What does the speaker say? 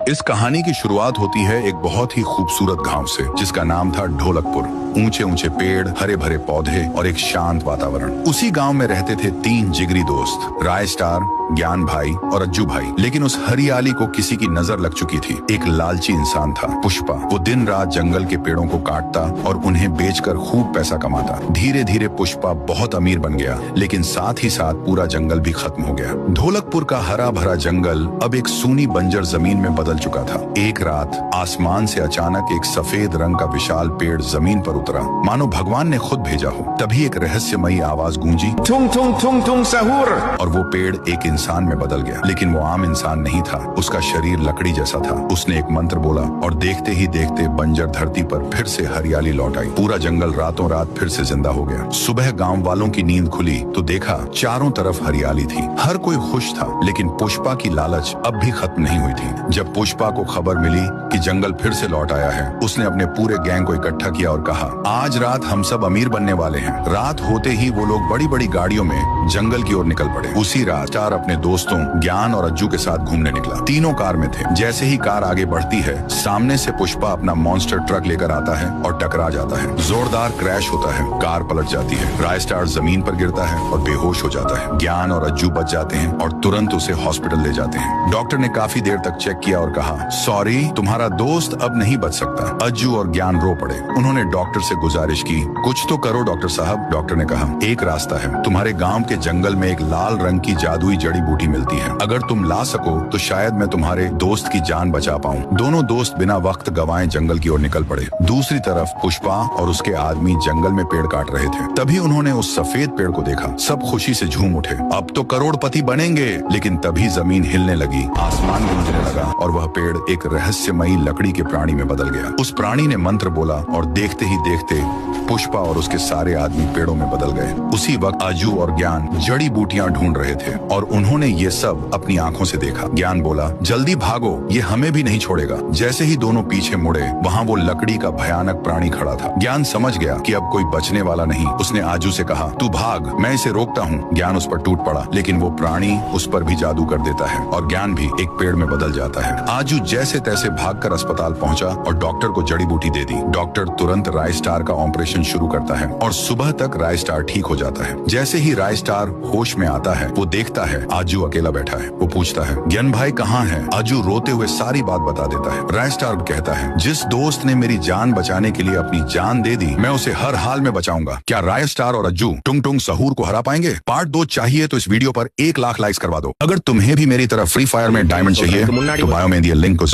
इस कहानी की शुरुआत होती है एक बहुत ही खूबसूरत गांव से जिसका नाम था ढोलकपुर। ऊंचे ऊंचे पेड़, हरे भरे पौधे और एक शांत वातावरण। उसी गांव में रहते थे 3 जिगरी दोस्त, राय स्टार, ज्ञान भाई और अज्जू भाई। लेकिन उस हरियाली को किसी की नजर लग चुकी थी। एक लालची इंसान था, पुष्पा। वो दिन रात जंगल के पेड़ों को काटता और उन्हें बेचकर खूब पैसा कमाता। धीरे धीरे पुष्पा बहुत अमीर बन गया, लेकिन साथ ही साथ पूरा जंगल भी खत्म हो गया। ढोलकपुर का हरा भरा जंगल अब एक सूनी बंजर जमीन में बदल चुका था। एक रात आसमान से अचानक एक सफेद रंग का विशाल पेड़ जमीन पर उतरा, मानो भगवान ने खुद भेजा हो। तभी एक रहस्यमयी आवाज गूंजी, तुम तुम तुम तुम सहूर। और वो पेड़ एक इंसान में बदल गया। लेकिन वो आम इंसान नहीं था, उसका शरीर लकड़ी जैसा था। उसने एक मंत्र बोला और देखते ही देखते बंजर धरती पर फिर से हरियाली लौट आई। पूरा जंगल रातों रात फिर से जिंदा हो गया। सुबह गांव वालों की नींद खुली तो देखा चारों तरफ हरियाली थी। हर कोई खुश था, लेकिन पुष्पा की लालच अब भी खत्म नहीं हुई थी। जब पुष्पा को खबर मिली कि जंगल फिर से लौट आया है, उसने अपने पूरे गैंग को इकट्ठा किया और कहा, आज रात हम सब अमीर बनने वाले हैं। रात होते ही वो लोग बड़ी बड़ी गाड़ियों में जंगल की ओर निकल पड़े। उसी रात स्टार अपने दोस्तों ज्ञान और अज्जू के साथ घूमने निकला। तीनों कार में थे। जैसे ही कार आगे बढ़ती है, सामने से पुष्पा अपना मॉन्स्टर ट्रक लेकर आता है और टकरा जाता है। जोरदार क्रैश होता है, कार पलट जाती है। राय स्टार जमीन पर गिरता है और बेहोश हो जाता है। ज्ञान और अज्जू बच जाते हैं और तुरंत उसे हॉस्पिटल ले जाते हैं। डॉक्टर ने काफी देर तक चेक किया और कहा, सॉरी, तुम्हारा दोस्त अब नहीं बच सकता। अज्जू और ज्ञान रो पड़े। उन्होंने डॉक्टर से गुजारिश की, कुछ तो करो डॉक्टर साहब। डॉक्टर ने कहा, एक रास्ता है, तुम्हारे गांव के जंगल में एक लाल रंग की जादुई जड़ी बूटी मिलती है। अगर तुम ला सको तो शायद मैं तुम्हारे दोस्त की जान बचा पाऊं। दोनों दोस्त बिना वक्त गवाए जंगल की ओर निकल पड़े। दूसरी तरफ पुष्पा और उसके आदमी जंगल में पेड़ काट रहे थे। तभी उन्होंने उस सफेद पेड़ को देखा। सब खुशी से झूम उठे, अब तो करोड़पति बनेंगे। लेकिन तभी जमीन हिलने लगी, आसमान गूंजने लगा और वह पेड़ एक रहस्यमयी लकड़ी के प्राणी में बदल गया। उस प्राणी ने मंत्र बोला और देखते ही देखते पुष्पा और उसके सारे आदमी पेड़ों में बदल गए। उसी वक्त अज्जू और ज्ञान जड़ी बूटियां ढूंढ रहे थे और उन्होंने ये सब अपनी आंखों से देखा। ज्ञान बोला, जल्दी भागो, ये हमें भी नहीं छोड़ेगा। जैसे ही दोनों पीछे मुड़े, वहाँ वो लकड़ी का भयानक प्राणी खड़ा था। ज्ञान समझ गया कि अब कोई बचने वाला नहीं। उसने आजू से कहा, तू भाग, मैं इसे रोकता हूँ। ज्ञान उस पर टूट पड़ा, लेकिन वो प्राणी उस पर भी जादू कर देता है और ज्ञान भी एक पेड़ में बदल जाता है। आजू जैसे तैसे भागकर अस्पताल पहुंचा और डॉक्टर को जड़ी बूटी दे दी। डॉक्टर तुरंत राय स्टार का ऑपरेशन शुरू करता है और सुबह तक राय स्टार ठीक हो जाता है। जैसे ही राय स्टार होश में आता है, वो देखता है आजू अकेला बैठा है। वो पूछता है, ज्ञान भाई कहाँ है? आजू रोते हुए सारी बात बता देता है। राय स्टार कहता है, जिस दोस्त ने मेरी जान बचाने के लिए अपनी जान दे दी, मैं उसे हर हाल में बचाऊंगा। क्या राय स्टार और अज्जू टुंग टुंग सहूर को हरा पाएंगे? पार्ट 2 चाहिए तो इस वीडियो पर 1 लाख लाइक्स करवा दो। अगर तुम्हें भी मेरी तरह फ्री फायर में डायमंड चाहिए तो बायो में दिए लिंक को